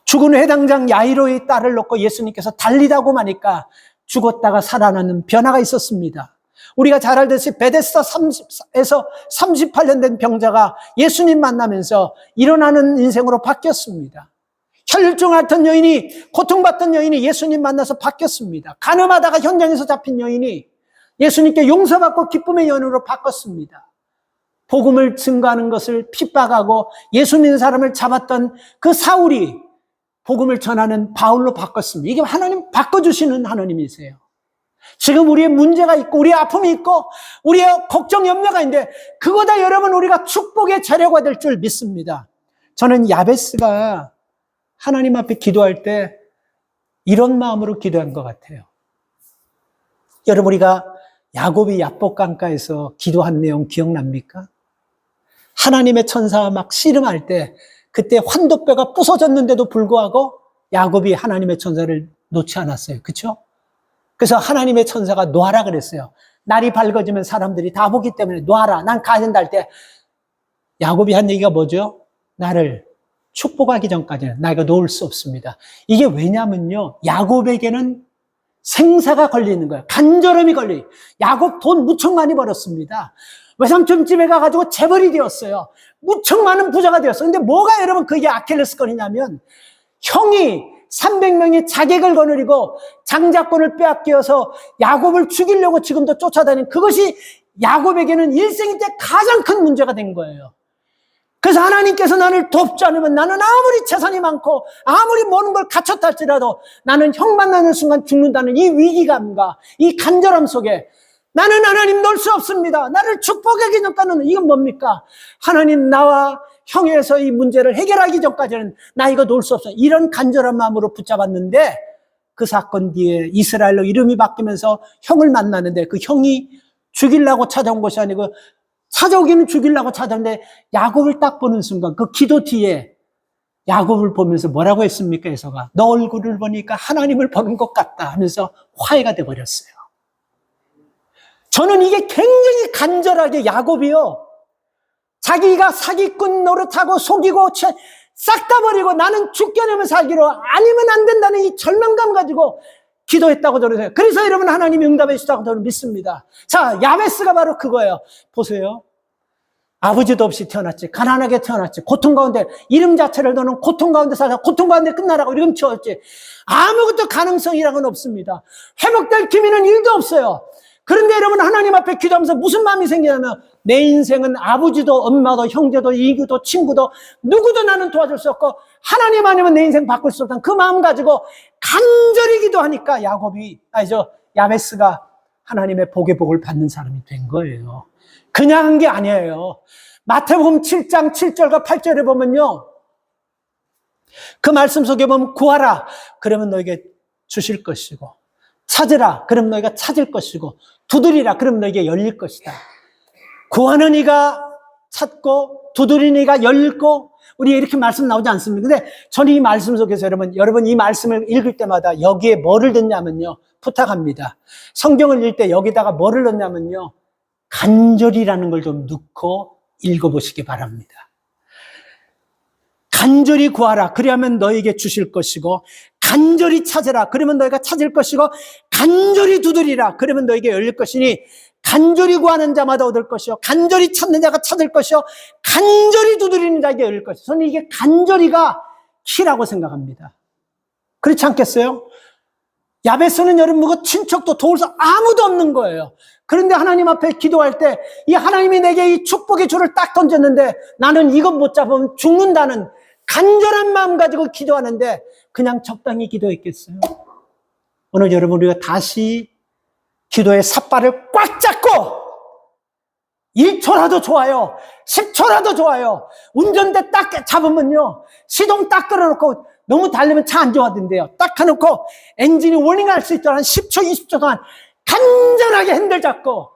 S1: 죽은 회당장 야이로의 딸을 놓고 예수님께서 달리다고 하니까 죽었다가 살아나는 변화가 있었습니다. 우리가 잘 알듯이 베데스다에서 38년 된 병자가 예수님 만나면서 일어나는 인생으로 바뀌었습니다. 혈증 앓던 여인이, 고통받던 여인이 예수님 만나서 바뀌었습니다. 간음하다가 현장에서 잡힌 여인이 예수님께 용서받고 기쁨의 여인으로 바꿨습니다. 복음을 증거하는 것을 핍박하고 예수 믿는 사람을 잡았던 그 사울이 복음을 전하는 바울로 바꿨습니다. 이게 하나님 바꿔주시는 하나님이세요. 지금 우리의 문제가 있고 우리의 아픔이 있고 우리의 걱정 염려가 있는데 그거 다 여러분 우리가 축복의 재료가 될 줄 믿습니다. 저는 야베스가 하나님 앞에 기도할 때 이런 마음으로 기도한 것 같아요. 여러분 우리가 야곱이 야복강가에서 기도한 내용 기억납니까? 하나님의 천사가 막 씨름할 때 그때 환도뼈가 부서졌는데도 불구하고 야곱이 하나님의 천사를 놓지 않았어요. 그렇죠? 그래서 하나님의 천사가 놔라 그랬어요. 날이 밝아지면 사람들이 다 보기 때문에 놔라. 난 가야 된다 할 때 야곱이 한 얘기가 뭐죠? 나를 축복하기 전까지는 나 이거 놓을 수 없습니다. 이게 왜냐면요. 야곱에게는 생사가 걸리는 거예요. 간절함이 걸려요. 야곱 돈 무척 많이 벌었습니다. 외삼촌 집에 가가지고 재벌이 되었어요. 무척 많은 부자가 되었어요. 근데 뭐가 여러분 그게 아킬레스건이냐면 형이 300명의 자객을 거느리고 장자권을 빼앗겨서 야곱을 죽이려고 지금도 쫓아다니는 그것이 야곱에게는 일생 때 가장 큰 문제가 된 거예요. 그래서 하나님께서 나를 돕지 않으면 나는 아무리 재산이 많고 아무리 모든 걸 갖췄다 할지라도 나는 형 만나는 순간 죽는다는 이 위기감과 이 간절함 속에 나는 하나님 놓을 수 없습니다. 나를 축복하기 전까지는 이건 뭡니까? 하나님 나와 형에서 이 문제를 해결하기 전까지는 나 이거 놓을 수 없어요. 이런 간절한 마음으로 붙잡았는데 그 사건 뒤에 이스라엘로 이름이 바뀌면서 형을 만나는데 그 형이 죽이려고 찾아온 것이 아니고 찾아오기는 죽이려고 찾아오는데 야곱을 딱 보는 순간 그 기도 뒤에 야곱을 보면서 뭐라고 했습니까? 에서가 너 얼굴을 보니까 하나님을 보는 것 같다 하면서 화해가 돼버렸어요. 저는 이게 굉장히 간절하게 야곱이요. 자기가 사기꾼 노릇하고 속이고 싹 다 버리고 나는 죽겨내면 살기로 아니면 안 된다는 이 절망감 가지고 기도했다고 저는 생각해요. 그래서 여러분 하나님이 응답해 주셨다고 저는 믿습니다. 자, 야베스가 바로 그거예요. 보세요. 아버지도 없이 태어났지. 가난하게 태어났지. 고통 가운데 이름 자체를 너는 고통 가운데 살아 고통 가운데 끝나라고 이름 지었지. 아무것도 가능성이라고는 없습니다. 회복될 기미는 1도 없어요. 그런데 여러분 하나님 앞에 기도하면서 무슨 마음이 생기냐면 내 인생은 아버지도 엄마도 형제도 이구도 친구도 누구도 나는 도와줄 수 없고 하나님 아니면 내 인생 바꿀 수 없다는 그 마음 가지고 간절히 기도하니까 야베스가 하나님의 복의 복을 받는 사람이 된 거예요. 그냥 한 게 아니에요. 마태복음 7장 7절과 8절에 보면요. 그 말씀 속에 보면 구하라 그러면 너에게 주실 것이고 찾으라 그럼 너희가 찾을 것이고 두드리라 그럼 너에게 열릴 것이다. 구하는 이가 찾고 두드리는 이가 열고 우리 이렇게 말씀 나오지 않습니까? 근데 저는 이 말씀 속에서 여러분 이 말씀을 읽을 때마다 여기에 뭐를 넣냐면요. 부탁합니다. 성경을 읽을 때 여기다가 뭐를 넣냐면요. 간절이라는 걸 좀 넣고 읽어보시기 바랍니다. 간절히 구하라. 그리하면 너에게 주실 것이고 간절히 찾으라. 그러면 너희가 찾을 것이고 간절히 두드리라. 그러면 너에게 열릴 것이니 간절히 구하는 자마다 얻을 것이요 간절히 찾는 자가 찾을 것이요 간절히 두드리는 자에게 열릴 것이요. 저는 이게 간절히가 키라고 생각합니다. 그렇지 않겠어요? 야베스는 여러분 친척도 도울 수 아무도 없는 거예요. 그런데 하나님 앞에 기도할 때 이 하나님이 내게 이 축복의 줄을 딱 던졌는데 나는 이것 못 잡으면 죽는다는 간절한 마음 가지고 기도하는데 그냥 적당히 기도했겠어요? 오늘 여러분 우리가 다시 기도의 삿발을 꽉 잡고 1초라도 좋아요. 10초라도 좋아요. 운전대 딱 잡으면요. 시동 딱 끌어놓고 너무 달리면 차 안 좋아진대요. 딱 해놓고 엔진이 워닝할 수 있도록 한 10초, 20초 동안 간절하게 핸들 잡고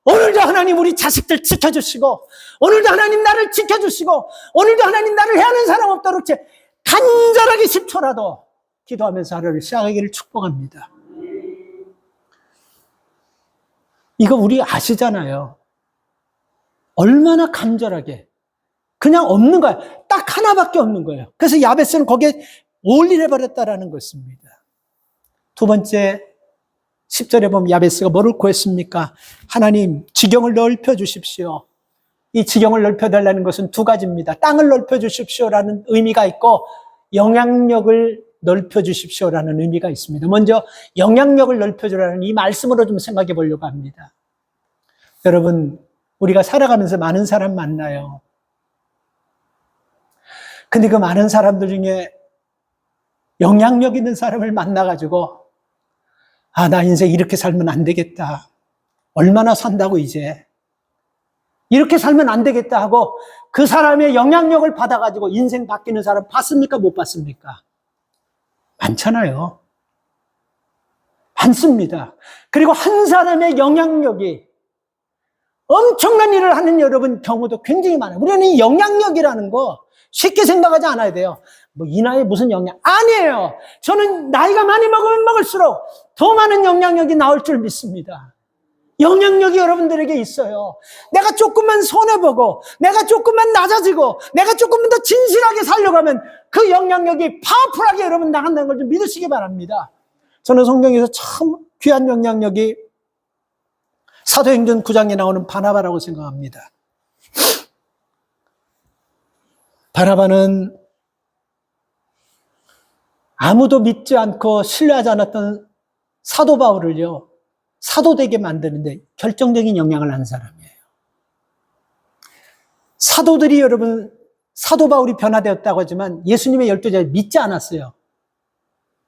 S1: 오늘도 하나님 우리 자식들 지켜주시고 오늘도 하나님 나를 지켜주시고 오늘도 하나님 나를 해하는 사람 없도록 간절하게 10초라도 기도하면서 하루를 시작하기를 축복합니다. 이거 우리 아시잖아요. 얼마나 간절하게 그냥 없는 거예요. 딱 하나밖에 없는 거예요. 그래서 야베스는 거기에 올인해버렸다라는 것입니다. 두 번째, 10절에 보면 야베스가 뭐를 구했습니까? 하나님, 지경을 넓혀 주십시오. 이 지경을 넓혀달라는 것은 두 가지입니다. 땅을 넓혀 주십시오라는 의미가 있고 영향력을 넓혀 주십시오라는 의미가 있습니다. 먼저 영향력을 넓혀 주라는 이 말씀으로 좀 생각해 보려고 합니다. 여러분, 우리가 살아가면서 많은 사람 만나요. 근데 그 많은 사람들 중에 영향력 있는 사람을 만나가지고 나 인생 이렇게 살면 안 되겠다. 얼마나 산다고 이제. 이렇게 살면 안 되겠다 하고 그 사람의 영향력을 받아가지고 인생 바뀌는 사람 봤습니까? 못 봤습니까? 많잖아요. 많습니다. 그리고 한 사람의 영향력이 엄청난 일을 하는 여러분 경우도 굉장히 많아요. 우리는 이 영향력이라는 거 쉽게 생각하지 않아야 돼요. 이 나이에 무슨 영향? 아니에요. 저는 나이가 많이 먹으면 먹을수록 더 많은 영향력이 나올 줄 믿습니다. 영향력이 여러분들에게 있어요. 내가 조금만 손해보고, 내가 조금만 낮아지고, 내가 조금만 더 진실하게 살려고 하면 그 영향력이 파워풀하게 여러분 나간다는 걸 좀 믿으시기 바랍니다. 저는 성경에서 참 귀한 영향력이 사도행전 9장에 나오는 바나바라고 생각합니다. 바나바는 아무도 믿지 않고 신뢰하지 않았던 사도 바울을요, 사도되게 만드는데 결정적인 영향을 한 사람이에요. 사도들이 여러분, 사도 바울이 변화되었다고 하지만 예수님의 12제자 믿지 않았어요.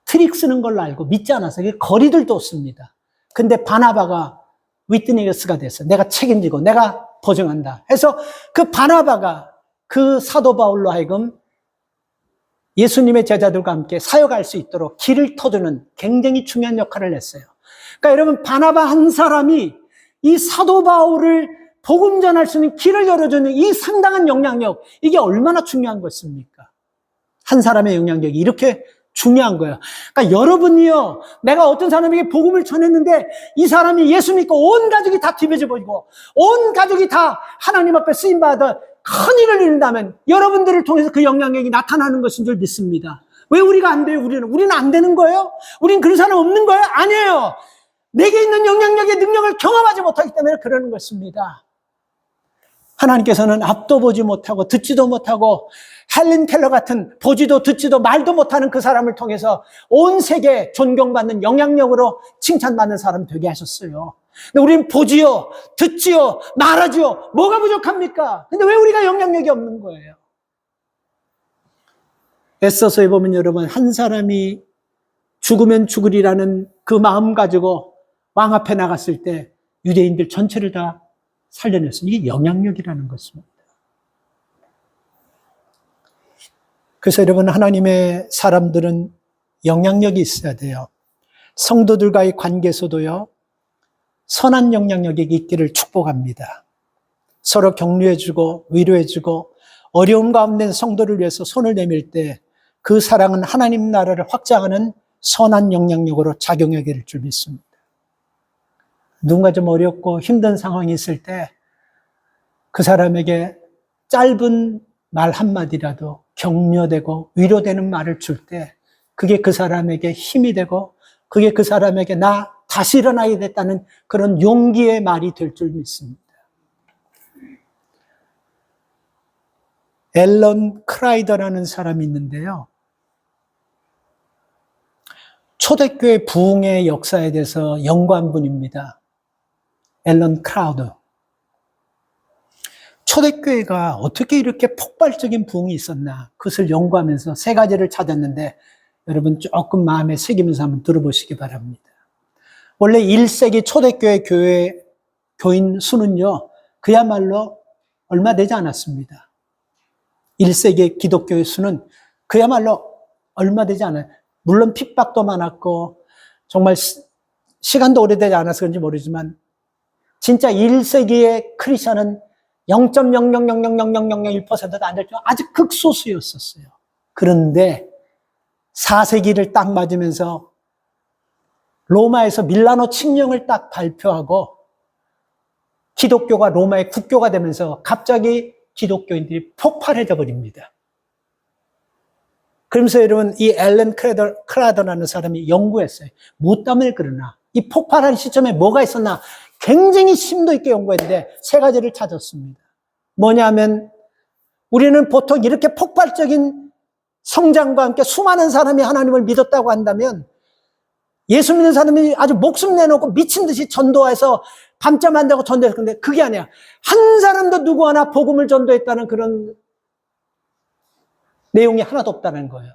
S1: 트릭 쓰는 걸로 알고 믿지 않았어요. 거리들 뒀습니다. 근데 바나바가 위트니스가 됐어요. 내가 책임지고 내가 보증한다 해서 그 바나바가 그 사도 바울로 하여금 예수님의 제자들과 함께 사역할 수 있도록 길을 터주는 굉장히 중요한 역할을 했어요. 그러니까 여러분, 바나바 한 사람이 이 사도 바울을 복음 전할 수 있는 길을 열어주는 이 상당한 영향력, 이게 얼마나 중요한 것입니까? 한 사람의 영향력이 이렇게 중요한 거예요. 그러니까 여러분이요, 내가 어떤 사람에게 복음을 전했는데 이 사람이 예수 믿고 온 가족이 다 뒤집어져 버리고 온 가족이 다 하나님 앞에 쓰임받아 큰 일을 이룬다면 여러분들을 통해서 그 영향력이 나타나는 것인 줄 믿습니다. 왜 우리가 안 돼요? 우리는 안 되는 거예요? 우린 그런 사람 없는 거예요? 아니에요. 내게 있는 영향력의 능력을 경험하지 못하기 때문에 그러는 것입니다. 하나님께서는 앞도 보지 못하고 듣지도 못하고 헬렌 켈러 같은 보지도 듣지도 말도 못하는 그 사람을 통해서 온 세계에 존경받는 영향력으로 칭찬받는 사람 되게 하셨어요. 근데 우리는 보지요, 듣지요, 말하지요. 뭐가 부족합니까? 근데 왜 우리가 영향력이 없는 거예요? 에서서에 보면 여러분, 한 사람이 죽으면 죽으리라는 그 마음 가지고 왕 앞에 나갔을 때 유대인들 전체를 다 살려냈으니 이게 영향력이라는 것입니다. 그래서 여러분, 하나님의 사람들은 영향력이 있어야 돼요. 성도들과의 관계에서도요, 선한 영향력이 있기를 축복합니다. 서로 격려해주고 위로해주고 어려움 가운데 성도를 위해서 손을 내밀 때 그 사랑은 하나님 나라를 확장하는 선한 영향력으로 작용하게 줄 믿습니다. 누군가 좀 어렵고 힘든 상황이 있을 때 그 사람에게 짧은 말 한마디라도 격려되고 위로되는 말을 줄 때 그게 그 사람에게 힘이 되고 그게 그 사람에게 나 다시 일어나야 됐다는 그런 용기의 말이 될 줄 믿습니다. 앨런 크라이더라는 사람이 있는데요. 초대교회 부흥의 역사에 대해서 연구한 분입니다. 앨런 크라우더. 초대교회가 어떻게 이렇게 폭발적인 부흥이 있었나 그것을 연구하면서 세 가지를 찾았는데 여러분 조금 마음에 새기면서 한번 들어보시기 바랍니다. 원래 1세기 초대교회 교인 수는요, 그야말로 얼마 되지 않았습니다. 1세기 기독교의 수는 그야말로 얼마 되지 않아요. 물론 핍박도 많았고 정말 시간도 오래되지 않아서 그런지 모르지만 진짜 1세기의 크리스천은 0.0000001%도 안 될 줄 아주 극소수였었어요. 그런데 4세기를 딱 맞으면서 로마에서 밀라노 칙령을 딱 발표하고 기독교가 로마의 국교가 되면서 갑자기 기독교인들이 폭발해져 버립니다. 그러면서 여러분, 이 앨런 크라더라는 사람이 연구했어요. 뭐 때문에 그러나? 이 폭발한 시점에 뭐가 있었나? 굉장히 심도 있게 연구했는데 세 가지를 찾았습니다. 뭐냐면, 우리는 보통 이렇게 폭발적인 성장과 함께 수많은 사람이 하나님을 믿었다고 한다면, 예수 믿는 사람이 아주 목숨 내놓고 미친 듯이 전도해서 밤잠 안 자고 전도했을 건데, 그게 아니야. 한 사람도 누구 하나 복음을 전도했다는 그런 내용이 하나도 없다는 거예요.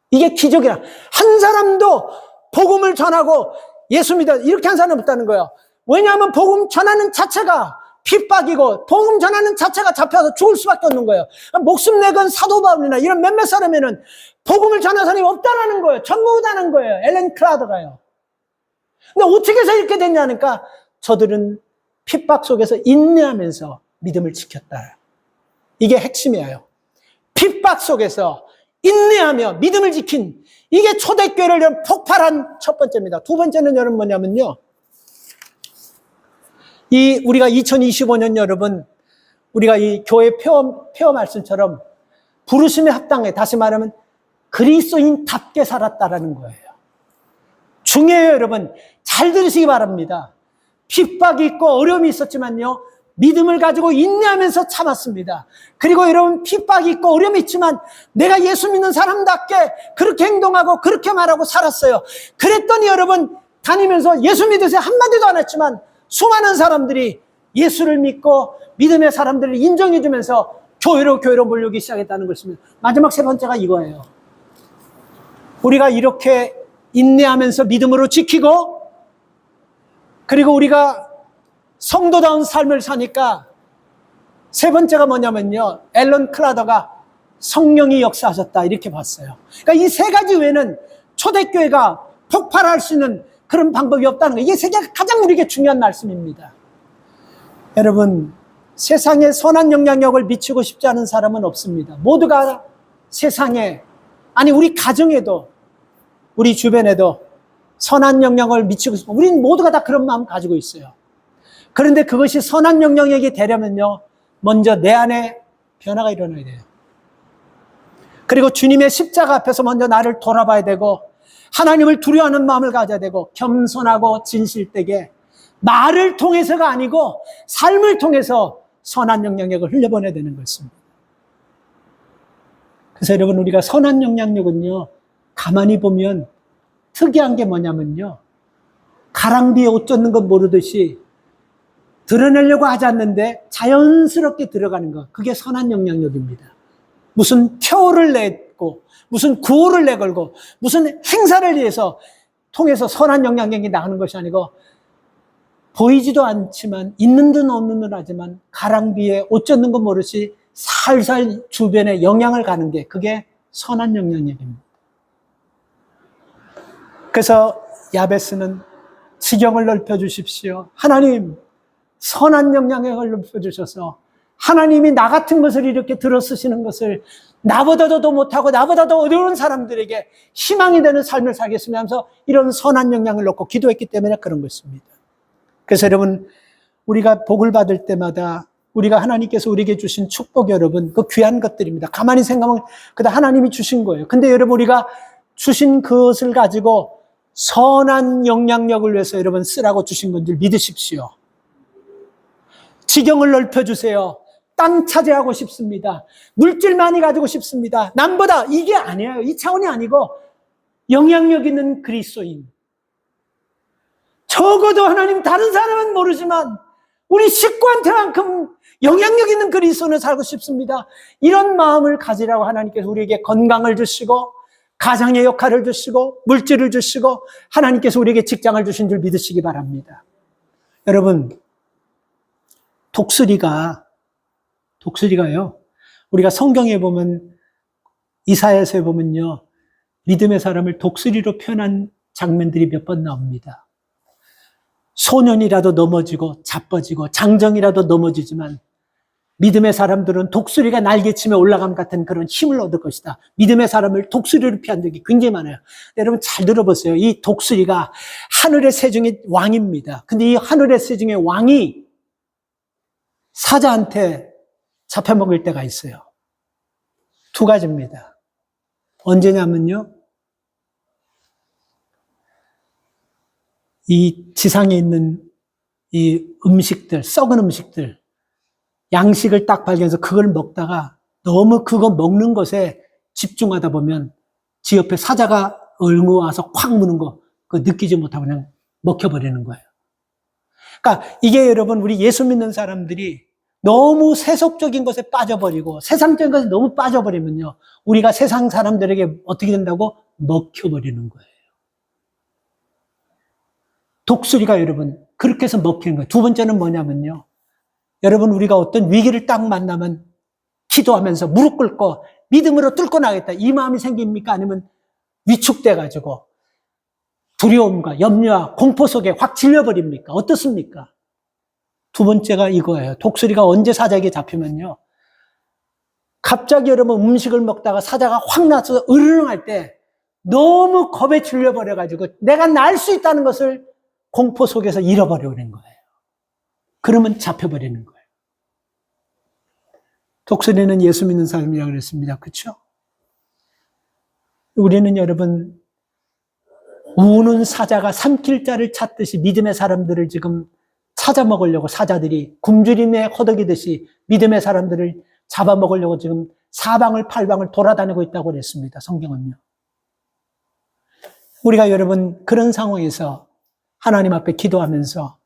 S1: 이게 기적이라. 한 사람도 복음을 전하고 예수 믿어 이렇게 한 사람은 없다는 거예요. 왜냐하면 복음 전하는 자체가 핍박이고 복음 전하는 자체가 잡혀서 죽을 수밖에 없는 거예요. 목숨 내건 사도 바울이나 이런 몇몇 사람에는 복음을 전하는 사람이 없다는 거예요. 전부 없다는 거예요. 앨런 크라더가요. 근데 어떻게 해서 이렇게 됐냐니까 저들은 핍박 속에서 인내하면서 믿음을 지켰다. 이게 핵심이에요. 핍박 속에서 인내하며 믿음을 지킨, 이게 초대교회를 폭발한 첫 번째입니다. 두 번째는 여러분 뭐냐면요, 우리가 2025년 여러분, 우리가 이 교회 폐허 말씀처럼 부르심에 합당해, 다시 말하면 그리스도인답게 살았다라는 거예요. 중요해요, 여러분. 잘 들으시기 바랍니다. 핍박이 있고 어려움이 있었지만요, 믿음을 가지고 인내하면서 참았습니다. 그리고 여러분, 핍박이 있고 어려움이 있지만 내가 예수 믿는 사람답게 그렇게 행동하고 그렇게 말하고 살았어요. 그랬더니 여러분, 다니면서 예수 믿으세요 한마디도 안 했지만 수많은 사람들이 예수를 믿고 믿음의 사람들을 인정해 주면서 교회로 몰려오기 시작했다는 것입니다. 마지막 세 번째가 이거예요. 우리가 이렇게 인내하면서 믿음으로 지키고, 그리고 우리가 성도다운 삶을 사니까 세 번째가 뭐냐면요, 앨런 크라더가 성령이 역사하셨다 이렇게 봤어요. 그러니까 이 세 가지 외에는 초대교회가 폭발할 수 있는 그런 방법이 없다는 거예요. 이게 세 개가 가장 우리에게 중요한 말씀입니다. 여러분, 세상에 선한 영향력을 미치고 싶지 않은 사람은 없습니다. 모두가 세상에, 아니 우리 가정에도 우리 주변에도 선한 영향을 미치고 싶고, 우리는 모두가 다 그런 마음 가지고 있어요. 그런데 그것이 선한 영향력이 되려면요, 먼저 내 안에 변화가 일어나야 돼요. 그리고 주님의 십자가 앞에서 먼저 나를 돌아봐야 되고, 하나님을 두려워하는 마음을 가져야 되고, 겸손하고 진실되게 말을 통해서가 아니고 삶을 통해서 선한 영향력을 흘려보내야 되는 것입니다. 그래서 여러분, 우리가 선한 영향력은요, 가만히 보면 특이한 게 뭐냐면요, 가랑비에 옷 젖는 것 모르듯이 드러내려고 하지 않는데 자연스럽게 들어가는 것, 그게 선한 영향력입니다. 무슨 표를 내고 무슨 구호를 내걸고 무슨 행사를 위해서 통해서 선한 영향력이 나가는 것이 아니고, 보이지도 않지만 있는 듯 없는 듯 하지만 가랑비에 옷 젖는 것 모르듯이 살살 주변에 영향을 가는 게, 그게 선한 영향력입니다. 그래서 야베스는 지경을 넓혀주십시오. 하나님, 선한 영향력을 넓혀주셔서 하나님이 나 같은 것을 이렇게 들어쓰시는 것을 나보다도 더 못하고 나보다도 어려운 사람들에게 희망이 되는 삶을 살겠습니다 하면서 이런 선한 영향을 넣고 기도했기 때문에 그런 것입니다. 그래서 여러분, 우리가 복을 받을 때마다 우리가 하나님께서 우리에게 주신 축복, 여러분, 그 귀한 것들입니다. 가만히 생각하면 그다 하나님이 주신 거예요. 근데 여러분, 우리가 주신 그것을 가지고 선한 영향력을 위해서 여러분 쓰라고 주신 건 줄 믿으십시오. 지경을 넓혀주세요. 땅 차지하고 싶습니다. 물질 많이 가지고 싶습니다. 남보다, 이게 아니에요. 이 차원이 아니고 영향력 있는 그리스도인. 적어도 하나님, 다른 사람은 모르지만 우리 식구한테만큼 영향력 있는 그리스도인을 살고 싶습니다. 이런 마음을 가지라고 하나님께서 우리에게 건강을 주시고 가정의 역할을 주시고 물질을 주시고 하나님께서 우리에게 직장을 주신 줄 믿으시기 바랍니다. 여러분, 독수리가요, 우리가 성경에 보면, 이사야서에 보면요, 믿음의 사람을 독수리로 표현한 장면들이 몇 번 나옵니다. 소년이라도 넘어지고 자빠지고 장정이라도 넘어지지만 믿음의 사람들은 독수리가 날개치며 올라감 같은 그런 힘을 얻을 것이다. 믿음의 사람을 독수리로 피한 적이 굉장히 많아요. 여러분 잘 들어보세요. 이 독수리가 하늘의 새 중에 왕입니다. 근데 이 하늘의 새 중에 왕이 사자한테 잡혀먹을 때가 있어요. 두 가지입니다. 언제냐면요, 이 지상에 있는 이 음식들, 썩은 음식들, 양식을 딱 발견해서 그걸 먹다가 너무 그거 먹는 것에 집중하다 보면 지 옆에 사자가 얽어와서 콱 무는 거, 그거 느끼지 못하고 그냥 먹혀버리는 거예요. 그러니까 이게 여러분, 우리 예수 믿는 사람들이 너무 세속적인 것에 빠져버리고 세상적인 것에 너무 빠져버리면요, 우리가 세상 사람들에게 어떻게 된다고? 먹혀버리는 거예요. 독수리가 여러분 그렇게 해서 먹히는 거예요. 두 번째는 뭐냐면요, 여러분, 우리가 어떤 위기를 딱 만나면 기도하면서 무릎 꿇고 믿음으로 뚫고 나가겠다, 이 마음이 생깁니까? 아니면 위축돼가지고 두려움과 염려와 공포 속에 확 질려버립니까? 어떻습니까? 두 번째가 이거예요. 독수리가 언제 사자에게 잡히면요, 갑자기 여러분 음식을 먹다가 사자가 확 나서 으르렁할 때 너무 겁에 질려버려가지고 내가 날 수 있다는 것을 공포 속에서 잃어버려버린 거예요. 그러면 잡혀버리는 거예요. 독수리는 예수 믿는 사람이라고 그랬습니다. 그렇죠? 우리는 여러분, 우는 사자가 삼킬 자를 찾듯이 믿음의 사람들을 지금 찾아먹으려고, 사자들이 굶주림에 허덕이듯이 믿음의 사람들을 잡아먹으려고 지금 사방을 팔방을 돌아다니고 있다고 그랬습니다. 성경은요. 우리가 여러분 그런 상황에서 하나님 앞에 기도하면서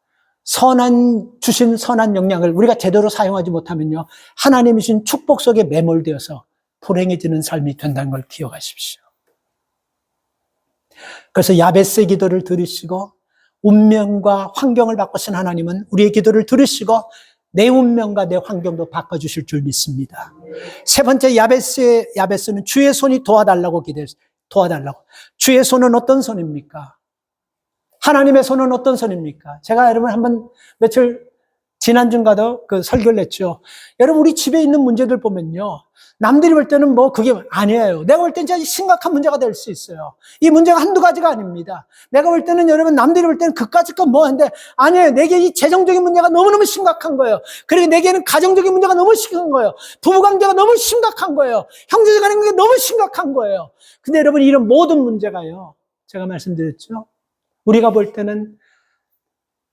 S1: 주신 선한 영향을 우리가 제대로 사용하지 못하면요, 하나님이 주신 축복 속에 매몰되어서 불행해지는 삶이 된다는 걸 기억하십시오. 그래서 야베스의 기도를 들으시고 운명과 환경을 바꾸신 하나님은 우리의 기도를 들으시고 내 운명과 내 환경도 바꿔주실 줄 믿습니다. 세 번째, 야베스는 주의 손이 도와달라고 기도했어요. 도와달라고. 주의 손은 어떤 손입니까? 하나님의 손은 어떤 손입니까? 제가 여러분 한번 지난주인가도 그 설교를 했죠. 여러분, 우리 집에 있는 문제들 보면요, 남들이 볼 때는 뭐 그게 아니에요. 내가 볼 때는 진짜 심각한 문제가 될 수 있어요. 이 문제가 한두 가지가 아닙니다. 내가 볼 때는 여러분, 남들이 볼 때는 그까짓 건 뭐 한데, 아니에요. 내게 이 재정적인 문제가 너무너무 심각한 거예요. 그리고 내게는 가정적인 문제가 너무 심각한 거예요. 부부관계가 너무 심각한 거예요. 형제간 관계가 너무 심각한 거예요. 근데 여러분, 이런 모든 문제가요, 제가 말씀드렸죠, 우리가 볼 때는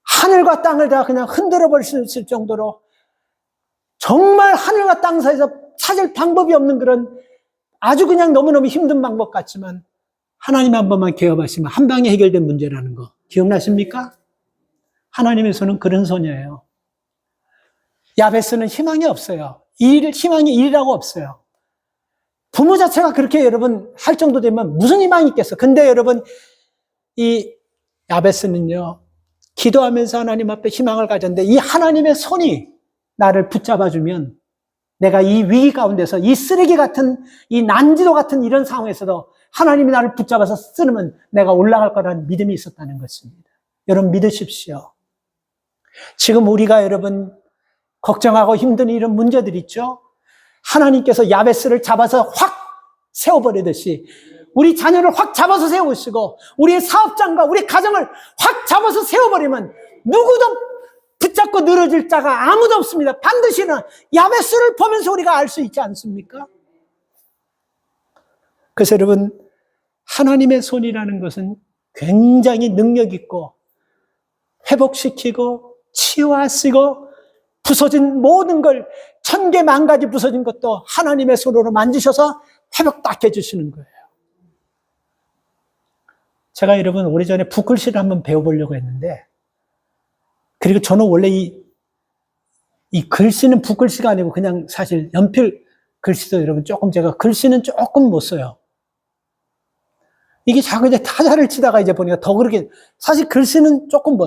S1: 하늘과 땅을 다 그냥 흔들어 버릴 수 있을 정도로 정말 하늘과 땅 사이에서 찾을 방법이 없는 그런 아주 그냥 너무너무 힘든 방법 같지만 하나님 한 번만 개업하시면 한 방에 해결된 문제라는 거 기억나십니까? 하나님의 손은 그런 손이에요. 야베스는 희망이 없어요. 희망이 일이라고 없어요. 부모 자체가 그렇게 여러분 할 정도 되면 무슨 희망이 있겠어. 근데 여러분, 이 야베스는요, 기도하면서 하나님 앞에 희망을 가졌는데 이 하나님의 손이 나를 붙잡아주면 내가 이 위기 가운데서 이 쓰레기 같은, 이 난지도 같은 이런 상황에서도 하나님이 나를 붙잡아서 쓰면 내가 올라갈 거라는 믿음이 있었다는 것입니다. 여러분 믿으십시오. 지금 우리가 여러분 걱정하고 힘든 이런 문제들 있죠? 하나님께서 야베스를 잡아서 확 세워버리듯이 우리 자녀를 확 잡아서 세우시고 우리의 사업장과 우리 가정을 확 잡아서 세워버리면 누구도 붙잡고 늘어질 자가 아무도 없습니다. 반드시는 야베스를 보면서 우리가 알 수 있지 않습니까? 그래서 여러분, 하나님의 손이라는 것은 굉장히 능력 있고 회복시키고 치유하시고 부서진 모든 걸 1000개 만가지 부서진 것도 하나님의 손으로 만지셔서 회복 딱 해주시는 거예요. 제가 여러분 오래전에 붓글씨를 한번 배워보려고 했는데, 그리고 저는 원래 이 글씨는 붓글씨가 아니고 그냥 사실 연필 글씨도 여러분 조금 제가 글씨는 조금 못 써요. 이게 자꾸 이제 타자를 치다가 이제 보니까 더 그렇게, 사실 글씨는 조금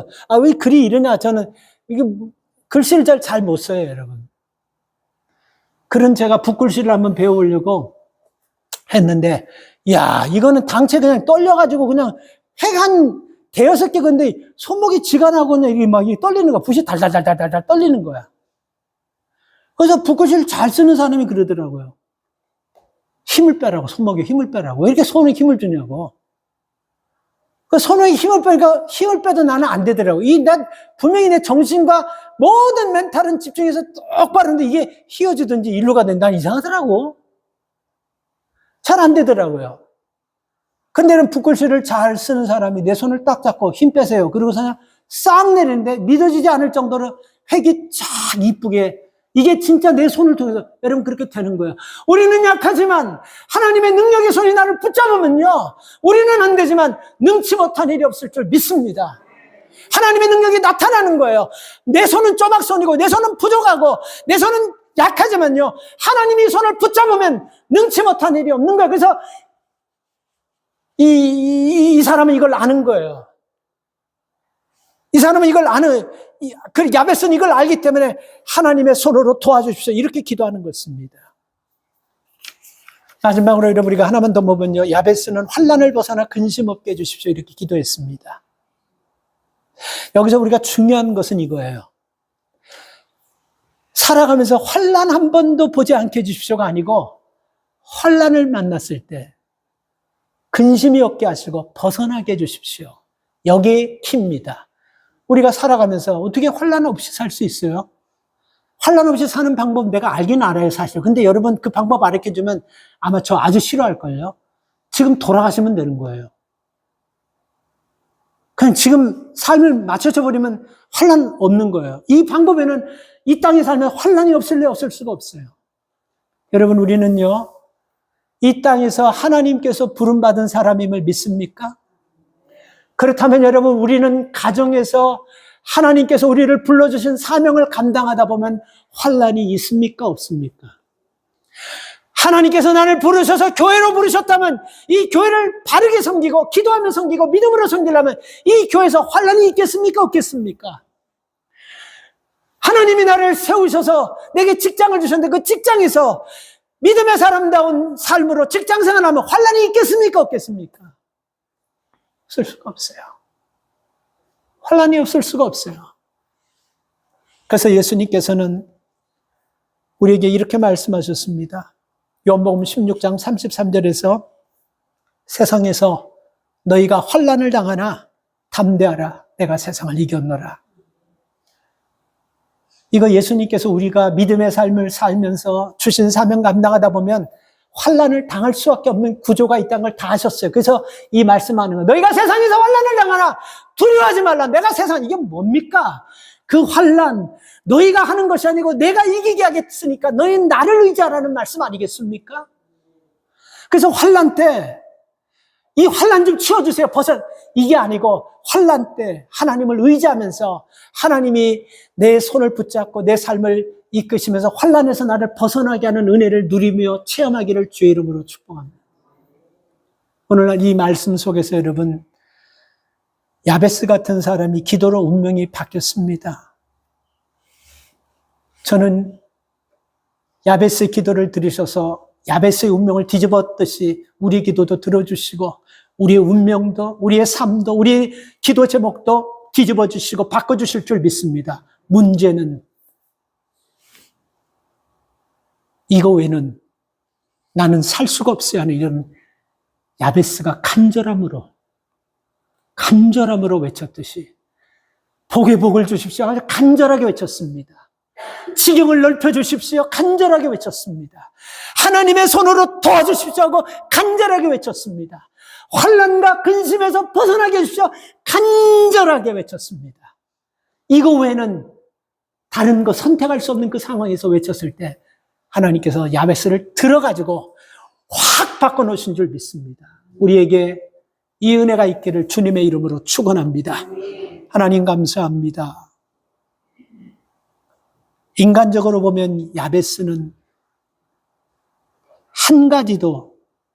S1: 왜 글이 이러냐, 저는 이게 글씨를 잘 못 써요, 여러분. 그런 제가 붓글씨를 한번 배워보려고 했는데, 야, 이거는 당체 그냥 떨려가지고 그냥 한 대여섯 개 근데 손목이 지가 나고 그냥 이게 막 떨리는 거야. 붓이 달달달달달 떨리는 거야. 그래서 붓글씨를 잘 쓰는 사람이 그러더라고요. 힘을 빼라고, 손목에 힘을 빼라고. 왜 이렇게 손에 힘을 주냐고. 그 손에 힘을 빼니까 힘을 빼도 나는 안 되더라고. 분명히 내 정신과 모든 멘탈은 집중해서 똑바로 하는데 이게 휘어지든지 일로 가든지 난 이상하더라고. 잘 안 되더라고요. 근데는 붓글씨를 잘 쓰는 사람이 내 손을 딱 잡고 힘 빼세요. 그리고 그냥 싹 내리는데 믿어지지 않을 정도로 획이 쫙 이쁘게, 이게 진짜 내 손을 통해서, 여러분 그렇게 되는 거예요. 우리는 약하지만 하나님의 능력의 손이 나를 붙잡으면요, 우리는 안 되지만 능치 못한 일이 없을 줄 믿습니다. 하나님의 능력이 나타나는 거예요. 내 손은 조막손이고 내 손은 부족하고 내 손은 약하지만요, 하나님이 손을 붙잡으면 능치 못한 일이 없는 거예요. 그래서 이 사람은 이걸 아는 거예요. 이 사람은 이걸 아는, 그 야베스는 이걸 알기 때문에 하나님의 손으로 도와주십시오, 이렇게 기도하는 것입니다. 마지막으로 여러분, 우리가 하나만 더 보면요, 야베스는 환난을 벗어나 근심 없게 해주십시오, 이렇게 기도했습니다. 여기서 우리가 중요한 것은 이거예요. 살아가면서 환난 한 번도 보지 않게 해주십시오가 아니고, 환난을 만났을 때 근심이 없게 하시고 벗어나게 해주십시오. 여기에 키입니다. 우리가 살아가면서 어떻게 환난 없이 살 수 있어요? 환난 없이 사는 방법 내가 알긴 알아요, 사실. 근데 여러분 그 방법 알려주면 아마 저 아주 싫어할걸요? 지금 돌아가시면 되는 거예요. 그냥 지금 삶을 맞춰져 버리면 환난 없는 거예요. 이 방법에는 이 땅에 살면 환난이 없을래? 없을 수가 없어요. 여러분, 우리는요, 이 땅에서 하나님께서 부름받은 사람임을 믿습니까? 그렇다면 여러분, 우리는 가정에서 하나님께서 우리를 불러주신 사명을 감당하다 보면 환난이 있습니까? 없습니까? 하나님께서 나를 부르셔서 교회로 부르셨다면 이 교회를 바르게 섬기고 기도하며 섬기고 믿음으로 섬기려면 이 교회에서 환난이 있겠습니까? 없겠습니까? 하나님이 나를 세우셔서 내게 직장을 주셨는데 그 직장에서 믿음의 사람다운 삶으로 직장 생활하면 환난이 있겠습니까? 없겠습니까? 없을 수가 없어요. 환난이 없을 수가 없어요. 그래서 예수님께서는 우리에게 이렇게 말씀하셨습니다. 요한복음 16장 33절에서 세상에서 너희가 환난을 당하나 담대하라, 내가 세상을 이겼노라. 이거 예수님께서 우리가 믿음의 삶을 살면서 주신 사명 감당하다 보면 환난을 당할 수밖에 없는 구조가 있다는 걸 다 아셨어요. 그래서 이 말씀하는 거예요. 너희가 세상에서 환난을 당하나 두려워하지 말라. 내가 세상, 이게 뭡니까? 그 환난, 너희가 하는 것이 아니고 내가 이기게 하겠으니까 너희는 나를 의지하라는 말씀 아니겠습니까? 그래서 환난 때 이 환난 좀 치워주세요. 이게 아니고 환난 때 하나님을 의지하면서 하나님이 내 손을 붙잡고 내 삶을 이끄시면서 환난에서 나를 벗어나게 하는 은혜를 누리며 체험하기를 주의 이름으로 축복합니다. 오늘날 이 말씀 속에서 여러분, 야베스 같은 사람이 기도로 운명이 바뀌었습니다. 저는 야베스의 기도를 들으셔서 야베스의 운명을 뒤집었듯이 우리 기도도 들어주시고 우리의 운명도, 우리의 삶도, 우리의 기도 제목도 뒤집어 주시고 바꿔주실 줄 믿습니다. 문제는 이거 외에는 나는 살 수가 없어야 하는 이런 야베스가 간절함으로 외쳤듯이 복의 복을 주십시오. 아주 간절하게 외쳤습니다. 지경을 넓혀주십시오. 간절하게 외쳤습니다. 하나님의 손으로 도와주십시오 하고 간절하게 외쳤습니다. 환난과 근심에서 벗어나게 해주십시오. 간절하게 외쳤습니다. 이거 외에는 다른 거 선택할 수 없는 그 상황에서 외쳤을 때 하나님께서 야베스를 들어가지고 확 바꿔놓으신 줄 믿습니다. 우리에게 이 은혜가 있기를 주님의 이름으로 축원합니다. 하나님 감사합니다. 인간적으로 보면 야베스는 한 가지도